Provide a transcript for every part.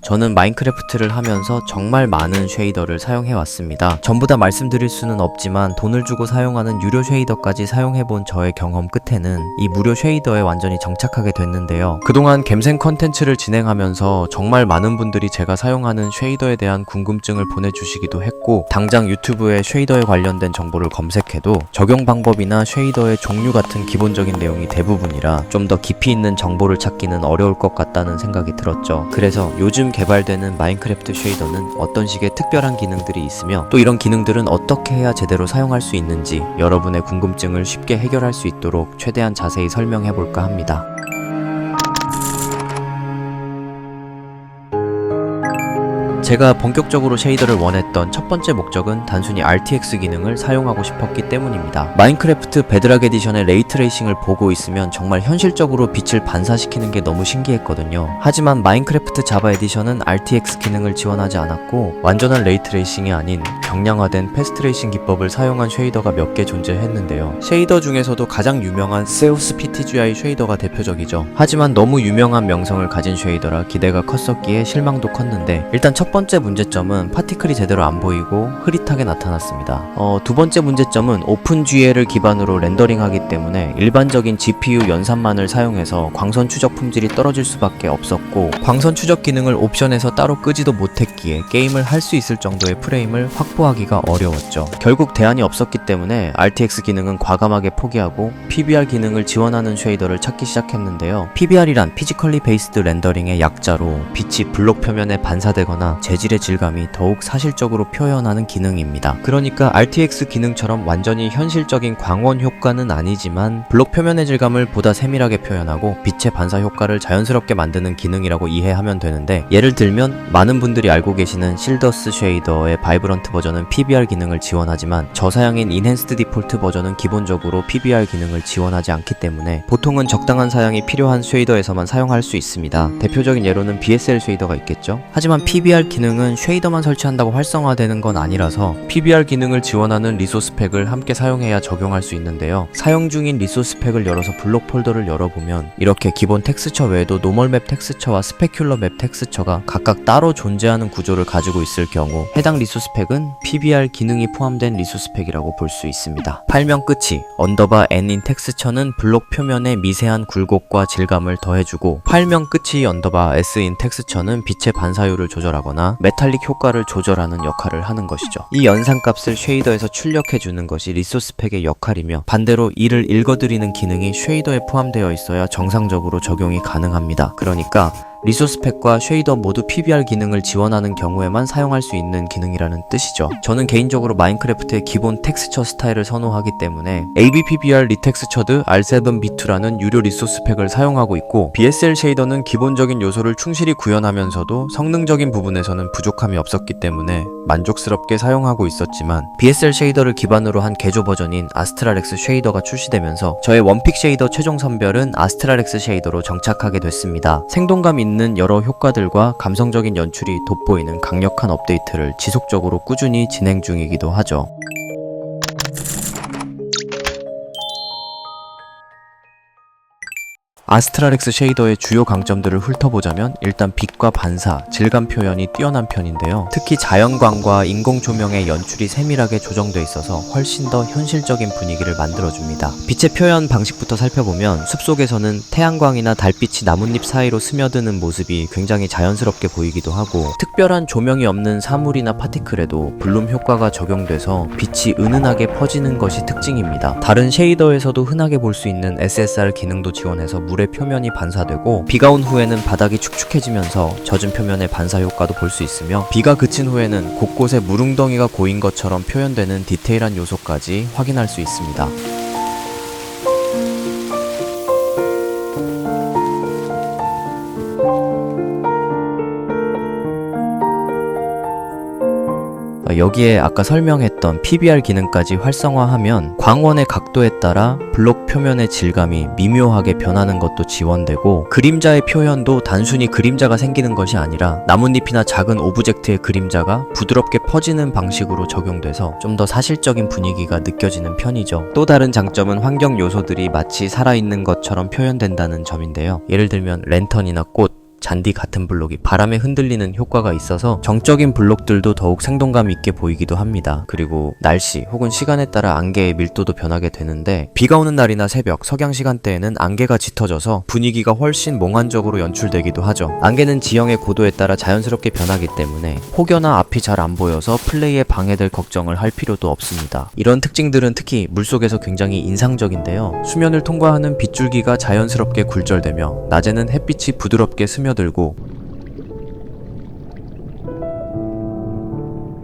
저는 마인크래프트를 하면서 정말 많은 쉐이더를 사용해 왔습니다. 전부 다 말씀드릴 수는 없지만 돈을 주고 사용하는 유료 쉐이더까지 사용해본 저의 경험 끝에는 이 무료 쉐이더에 완전히 정착하게 됐는데요. 그동안 갬생 컨텐츠를 진행하면서 정말 많은 분들이 제가 사용하는 쉐이더에 대한 궁금증을 보내주시기도 했고, 당장 유튜브에 쉐이더에 관련된 정보를 검색해도 적용 방법이나 쉐이더의 종류 같은 기본적인 내용이 대부분이라 좀 더 깊이 있는 정보를 찾기는 어려울 것 같다는 생각이 들었죠. 그래서 요즘 개발되는 마인크래프트 쉐이더는 어떤 식의 특별한 기능들이 있으며 또 이런 기능들은 어떻게 해야 제대로 사용할 수 있는지 여러분의 궁금증을 쉽게 해결할 수 있도록 최대한 자세히 설명해 볼까 합니다. 제가 본격적으로 쉐이더를 원했던 첫 번째 목적은 단순히 RTX 기능을 사용하고 싶었기 때문입니다. 마인크래프트 베드락 에디션의 레이트레이싱을 보고 있으면 정말 현실적으로 빛을 반사시키는 게 너무 신기했거든요. 하지만 마인크래프트 자바 에디션은 RTX 기능을 지원하지 않았고 완전한 레이트레이싱이 아닌 경량화된 패스트레이싱 기법을 사용한 쉐이더가 몇 개 존재했는데요. 쉐이더 중에서도 가장 유명한 세우스 PTGI 쉐이더가 대표적이죠. 하지만 너무 유명한 명성을 가진 쉐이더라 기대가 컸었기에 실망도 컸는데, 일단 첫 번째 문제점은 파티클이 제대로 안 보이고 흐릿하게 나타났습니다. 두 번째 문제점은 오픈GL을 기반으로 렌더링하기 때문에 일반적인 GPU 연산만을 사용해서 광선 추적 품질이 떨어질 수밖에 없었고, 광선 추적 기능을 옵션에서 따로 끄지도 못했기에 게임을 할 수 있을 정도의 프레임을 확보하기가 어려웠죠. 결국 대안이 없었기 때문에 RTX 기능은 과감하게 포기하고 PBR 기능을 지원하는 쉐이더를 찾기 시작했는데요. PBR이란 피지컬리 베이스드 렌더링의 약자로 빛이 블록 표면에 반사되거나 재질의 질감이 더욱 사실적으로 표현하는 기능입니다. 그러니까 RTX 기능처럼 완전히 현실적인 광원 효과는 아니지만 블록 표면의 질감을 보다 세밀하게 표현하고 빛의 반사 효과를 자연스럽게 만드는 기능이라고 이해하면 되는데, 예를 들면 많은 분들이 알고 계시는 실더스 쉐이더의 바이브런트 버전은 PBR 기능을 지원하지만 저사양인 인핸스드 디폴트 버전은 기본적으로 PBR 기능을 지원하지 않기 때문에 보통은 적당한 사양이 필요한 쉐이더에서만 사용할 수 있습니다. 대표적인 예로는 BSL 쉐이더가 있겠죠. 하지만 PBR 기능은 쉐이더만 설치한다고 활성화되는 건 아니라서 PBR 기능을 지원하는 리소스 팩을 함께 사용해야 적용할 수 있는데요. 사용 중인 리소스 팩을 열어서 블록 폴더를 열어보면 이렇게 기본 텍스처 외에도 노멀 맵 텍스처와 스페큘러 맵 텍스처가 각각 따로 존재하는 구조를 가지고 있을 경우 해당 리소스 팩은 PBR 기능이 포함된 리소스 팩이라고 볼 수 있습니다. 파일명 끝이 _n인 텍스처는 블록 표면의 미세한 굴곡과 질감을 더해주고, 파일명 끝이 _s인 텍스처는 빛의 반사율을 조절하거나 메탈릭 효과를 조절하는 역할을 하는 것이죠. 이 연산값을 쉐이더에서 출력해주는 것이 리소스 팩의 역할이며, 반대로 이를 읽어드리는 기능이 쉐이더에 포함되어 있어야 정상적으로 적용이 가능합니다. 그러니까 리소스 팩과 쉐이더 모두 PBR 기능을 지원하는 경우에만 사용할 수 있는 기능이라는 뜻이죠. 저는 개인적으로 마인크래프트의 기본 텍스처 스타일을 선호하기 때문에 ABPBR 리텍스처드 R7B2라는 유료 리소스 팩을 사용하고 있고, BSL 쉐이더는 기본적인 요소를 충실히 구현하면서도 성능적인 부분에서는 부족함이 없었기 때문에 만족스럽게 사용하고 있었지만, BSL 쉐이더를 기반으로 한 개조 버전인 아스트랄엑스 쉐이더가 출시되면서 저의 원픽 쉐이더 최종 선별은 아스트랄엑스 쉐이더로 정착하게 됐습니다. 생동감 있는 여러 효과들과 감성적인 연출이 돋보이는 강력한 업데이트를 지속적으로 꾸준히 진행 중이기도 하죠. 아스트랄엑스 쉐이더의 주요 강점들을 훑어보자면, 일단 빛과 반사, 질감 표현이 뛰어난 편인데요. 특히 자연광과 인공 조명의 연출이 세밀하게 조정돼 있어서 훨씬 더 현실적인 분위기를 만들어줍니다. 빛의 표현 방식부터 살펴보면 숲속에서는 태양광이나 달빛이 나뭇잎 사이로 스며드는 모습이 굉장히 자연스럽게 보이기도 하고, 특별한 조명이 없는 사물이나 파티클에도 블룸 효과가 적용돼서 빛이 은은하게 퍼지는 것이 특징입니다. 다른 쉐이더에서도 흔하게 볼 수 있는 SSR 기능도 지원해서 물의 표면이 반사되고, 비가 온 후에는 바닥이 축축해지면서 젖은 표면의 반사 효과도 볼 수 있으며, 비가 그친 후에는 곳곳에 물웅덩이가 고인 것처럼 표현되는 디테일한 요소까지 확인할 수 있습니다. 여기에 아까 설명했던 PBR 기능까지 활성화하면 광원의 각도에 따라 블록 표면의 질감이 미묘하게 변하는 것도 지원되고, 그림자의 표현도 단순히 그림자가 생기는 것이 아니라 나뭇잎이나 작은 오브젝트의 그림자가 부드럽게 퍼지는 방식으로 적용돼서 좀 더 사실적인 분위기가 느껴지는 편이죠. 또 다른 장점은 환경 요소들이 마치 살아있는 것처럼 표현된다는 점인데요. 예를 들면 랜턴이나 꽃, 잔디 같은 블록이 바람에 흔들리는 효과가 있어서 정적인 블록들도 더욱 생동감 있게 보이기도 합니다. 그리고 날씨 혹은 시간에 따라 안개의 밀도도 변하게 되는데 비가 오는 날이나 새벽, 석양 시간대에는 안개가 짙어져서 분위기가 훨씬 몽환적으로 연출되기도 하죠. 안개는 지형의 고도에 따라 자연스럽게 변하기 때문에 혹여나 앞이 잘 안 보여서 플레이에 방해될 걱정을 할 필요도 없습니다. 이런 특징들은 특히 물속에서 굉장히 인상적인데요. 수면을 통과하는 빗줄기가 자연스럽게 굴절되며 낮에는 햇빛이 부드럽게 스며들고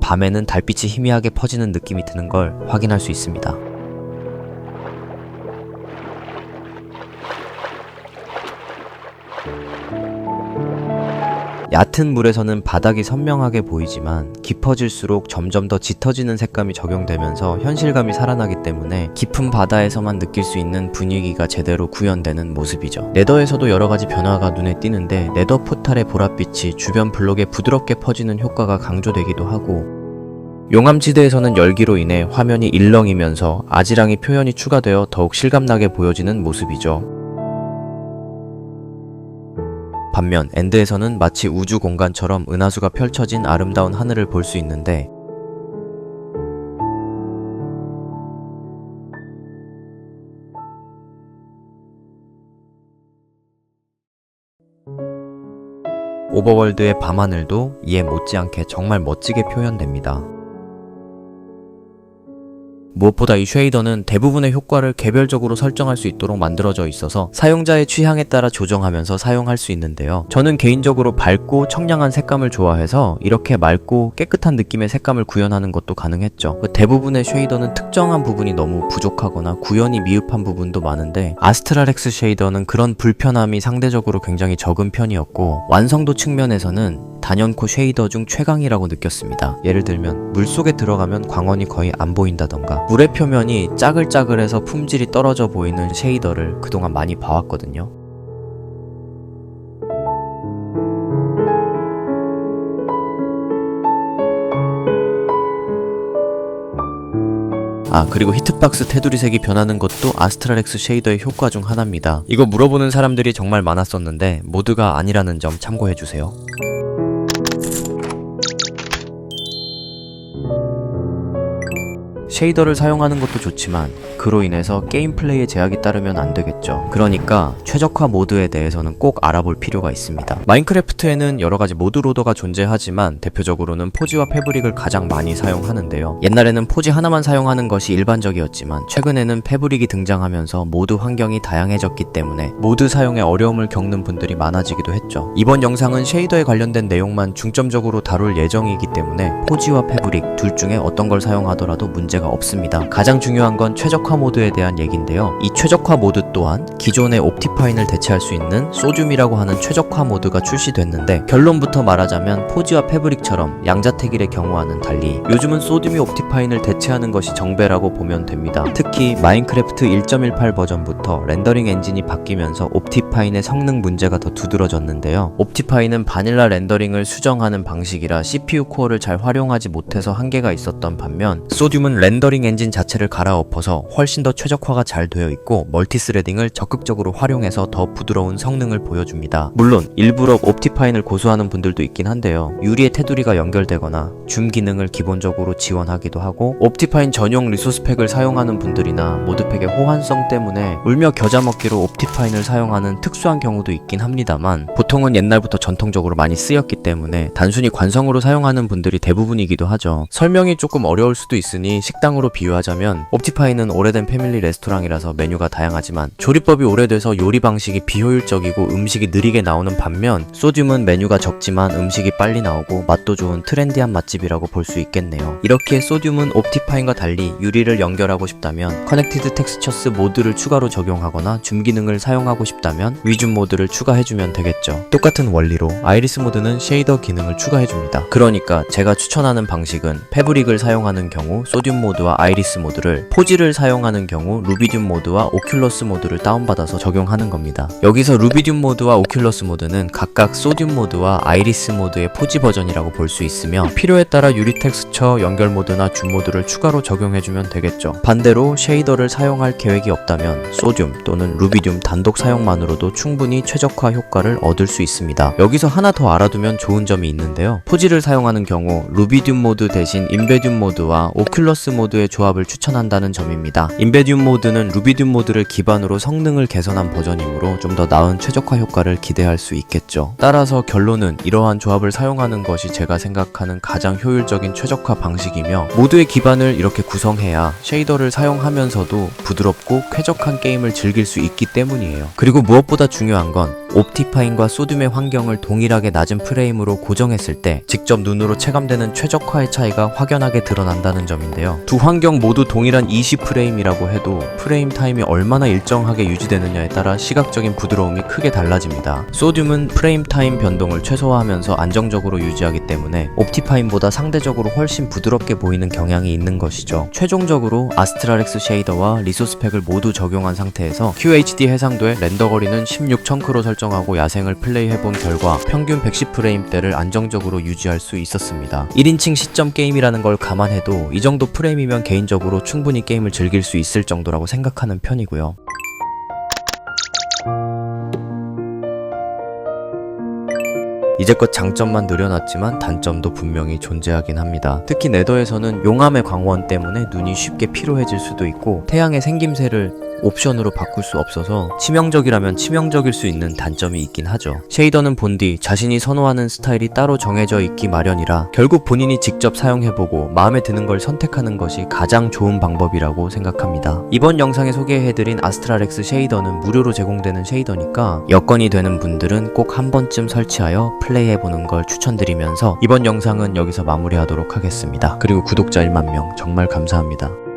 밤에는 달빛이 희미하게 퍼지는 느낌이 드는 걸 확인할 수 있습니다. 얕은 물에서는 바닥이 선명하게 보이지만 깊어질수록 점점 더 짙어지는 색감이 적용되면서 현실감이 살아나기 때문에 깊은 바다에서만 느낄 수 있는 분위기가 제대로 구현되는 모습이죠. 네더에서도 여러가지 변화가 눈에 띄는데 네더 포탈의 보랏빛이 주변 블록에 부드럽게 퍼지는 효과가 강조되기도 하고 용암지대에서는 열기로 인해 화면이 일렁이면서 아지랑이 표현이 추가되어 더욱 실감나게 보여지는 모습이죠. 반면 엔드에서는 마치 우주 공간처럼 은하수가 펼쳐진 아름다운 하늘을 볼 수 있는데 오버월드의 밤하늘도 이에 못지않게 정말 멋지게 표현됩니다. 무엇보다 이 쉐이더는 대부분의 효과를 개별적으로 설정할 수 있도록 만들어져 있어서 사용자의 취향에 따라 조정하면서 사용할 수 있는데요. 저는 개인적으로 밝고 청량한 색감을 좋아해서 이렇게 맑고 깨끗한 느낌의 색감을 구현하는 것도 가능했죠. 대부분의 쉐이더는 특정한 부분이 너무 부족하거나 구현이 미흡한 부분도 많은데 아스트랄엑스 쉐이더는 그런 불편함이 상대적으로 굉장히 적은 편이었고 완성도 측면에서는 단연코 쉐이더 중 최강이라고 느꼈습니다. 예를 들면 물속에 들어가면 광원이 거의 안 보인다던가 물의 표면이 짜글짜글해서 품질이 떨어져 보이는 쉐이더를 그동안 많이 봐왔거든요. 그리고 히트박스 테두리 색이 변하는 것도 아스트랄엑스 쉐이더의 효과 중 하나입니다. 이거 물어보는 사람들이 정말 많았었는데 모드가 아니라는 점 참고해주세요. 쉐이더를 사용하는 것도 좋지만 그로 인해서 게임 플레이에 제약이 따르면 안 되겠죠. 그러니까 최적화 모드에 대해서는 꼭 알아볼 필요가 있습니다. 마인크래프트에는 여러가지 모드 로더가 존재하지만 대표적으로는 포지와 패브릭을 가장 많이 사용하는데요. 옛날에는 포지 하나만 사용하는 것이 일반적이었지만 최근에는 패브릭이 등장하면서 모드 환경이 다양해졌기 때문에 모드 사용에 어려움을 겪는 분들이 많아지기도 했죠. 이번 영상은 쉐이더에 관련된 내용만 중점적으로 다룰 예정이기 때문에 포지와 패브릭 둘 중에 어떤 걸 사용하더라도 문제가 없습니다. 가장 중요한 건 최적화 모드에 대한 얘기인데요. 이 최적화 모드 또한 기존의 옵티파인을 대체할 수 있는 소듐이라고 하는 최적화 모드가 출시됐는데 결론부터 말하자면 포지와 패브릭처럼 양자택일의 경우와는 달리 요즘은 소듐이 옵티파인을 대체하는 것이 정배라고 보면 됩니다. 특히 마인크래프트 1.18 버전부터 렌더링 엔진이 바뀌면서 옵티파인의 성능 문제가 더 두드러졌는데요. 옵티파인은 바닐라 렌더링을 수정하는 방식이라 CPU 코어를 잘 활용하지 못해서 한계가 있었던 반면 소듐은 렌더링 엔진 자체를 갈아엎어서 훨씬 더 최적화가 잘 되어 있고 멀티스레딩을 적극적으로 활용해서 더 부드러운 성능을 보여줍니다. 물론 일부러 옵티파인을 고수하는 분들도 있긴 한데요. 유리의 테두리가 연결되거나 줌 기능을 기본적으로 지원하기도 하고 옵티파인 전용 리소스 팩을 사용하는 분들이나 모드팩의 호환성 때문에 울며 겨자 먹기로 옵티파인을 사용하는 특수한 경우도 있긴 합니다만 보통은 옛날부터 전통적으로 많이 쓰였기 때문에 단순히 관성으로 사용하는 분들이 대부분이기도 하죠. 설명이 조금 어려울 수도 있으니 식당으로 비유하자면 옵티파이는 오래된 패밀리 레스토랑이라서 메뉴가 다양하지만 조리법이 오래돼서 요리 방식이 비효율적이고 음식이 느리게 나오는 반면 소듐은 메뉴가 적지만 음식이 빨리 나오고 맛도 좋은 트렌디한 맛집이라고 볼 수 있겠네요. 이렇게 소듐은 옵티파인과 달리 유리를 연결하고 싶다면 커넥티드 텍스처스 모드를 추가로 적용하거나 줌 기능을 사용하고 싶다면 위줌 모드를 추가해주면 되겠죠. 똑같은 원리로 아이리스 모드는 쉐이더 기능을 추가해줍니다. 그러니까 제가 추천하는 방식은 패브릭을 사용하는 경우 소듐 모드와 아이리스 모드를, 포지를 사용하는 경우 루비듐 모드와 오큘러스 모드를 다운받아서 적용하는 겁니다. 여기서 루비듐 모드와 오큘러스 모드는 각각 소듐 모드와 아이리스 모드의 포지 버전이라고 볼 수 있으며 필요에 따라 유리 텍스처 연결 모드나 줌 모드를 추가로 적용해주면 되겠죠. 반대로 쉐이더를 사용할 계획이 없다면 소듐 또는 루비듐 단독 사용만으로도 충분히 최적화 효과를 얻을 수 있습니다. 여기서 하나 더 알아두면 좋은 점이 있는데요. 포지를 사용하는 경우 루비듐 모드 대신 인베듐 모드와 오큘러스 모드의 조합을 추천한다는 점입니다. 인베듐 모드는 루비듐 모드를 기반으로 성능을 개선한 버전이므로 좀 더 나은 최적화 효과를 기대할 수 있겠죠. 따라서 결론은 이러한 조합을 사용하는 것이 제가 생각하는 가장 효율적인 최적화 방식이며 모두의 기반을 이렇게 구성해야 쉐이더를 사용하면서도 부드럽고 쾌적한 게임을 즐길 수 있기 때문이에요. 그리고 무엇보다 중요한 건 옵티파인과 소듐의 환경을 동일하게 낮은 프레임으로 고정했을 때 직접 눈으로 체감되는 최적화의 차이가 확연하게 드러난다는 점인데요. 두 환경 모두 동일한 20프레임이라고 해도 프레임 타임이 얼마나 일정하게 유지되느냐에 따라 시각적인 부드러움이 크게 달라집니다. 소듐은 프레임 타임 변동을 최소화하면서 안정적으로 유지하기 때문에 옵티파인보다 상대적으로 훨씬 부드럽게 보이는 경향이 있는 것이죠. 최종적으로 아스트랄엑스 쉐이더와 리소 스펙을 모두 적용한 상태에서 QHD 해상도의 렌더 거리는 16000크로 설정하고 야생을 플레이해본 결과 평균 110프레임대를 안정적으로 유지할 수 있었습니다. 1인칭 시점 게임이라는 걸 감안해도 이 정도 프레임이면 개인적으로 충분히 게임을 즐길 수 있을 정도라고 생각하는 편이고요. 이제껏 장점만 늘여놨지만 단점도 분명히 존재하긴 합니다. 특히 네더에서는 용암의 광원 때문에 눈이 쉽게 피로해질 수도 있고 태양의 생김새를 옵션으로 바꿀 수 없어서 치명적이라면 치명적일 수 있는 단점이 있긴 하죠. 쉐이더는 본디 자신이 선호하는 스타일이 따로 정해져 있기 마련이라 결국 본인이 직접 사용해보고 마음에 드는 걸 선택하는 것이 가장 좋은 방법이라고 생각합니다. 이번 영상에 소개해드린 아스트랄엑스 쉐이더는 무료로 제공되는 쉐이더니까 여건이 되는 분들은 꼭 한 번쯤 설치하여 플레이해보는 걸 추천드리면서 이번 영상은 여기서 마무리하도록 하겠습니다. 그리고 구독자 1만 명 정말 감사합니다.